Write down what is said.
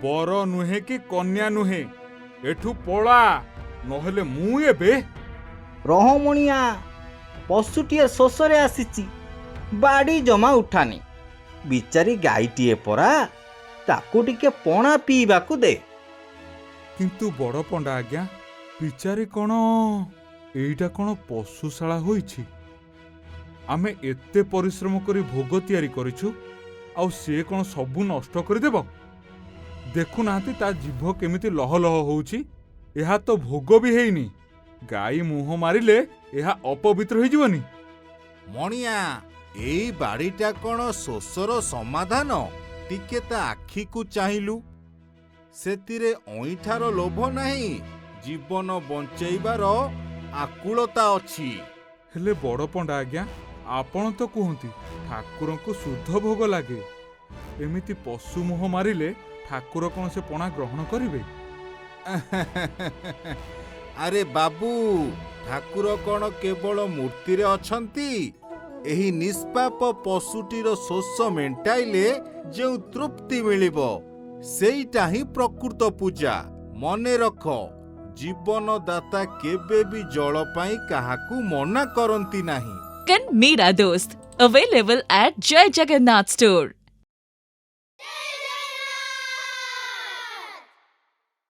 बर नुहे कि कन्या नुहे एठू पळा नहेले मु एबे रहमणिया पशुटीए शोषरे आसीची बाड़ी जमा उठानी बिचारी गाईटीए परा ताकू टिके पणा पीवाकू दे। किंतु बड़ पंडा आज्ञा बिचारी कौन एइटा कौन पशुशाला होइछि? आमे एते परिश्रम करी भोग तैयारी करिछु आउ से कौन सबु नष्ट कर देबो? देखु नाती ता जीभ केमिति लह लह होउछि। एहा तो भोग भी हेइनी। गाई मुह मारिले एहा अपवित्र होई जीवनी। मणिया एई बाड़ीटा कौन शोषर समाधान? टिके ता आखि को चाहिलु सेतिरे अईठार लोभ नाही, जीवन बंचैबार आकुलता अछि। हेले बड़ पंडा आज्ञा आपण तो कहती ठाकुर को शुद्ध भोग लगे, एमिति पशु मुह मारिले ठाकुर कौन से पणा ग्रहण करिवे? अरे बाबू, ठाकुर कौन केवल मूर्ति रे अछंती? एही निष्पाप पशुटीर शोष मेंटाइले जो तृप्ति मिलिबो सेईटा ही प्रकृत पूजा। मने रख, जीवन दाता केबे भी जल पाई काहाकू मना करंती नाही। Meera Dost, available at Jai Jagannath Store.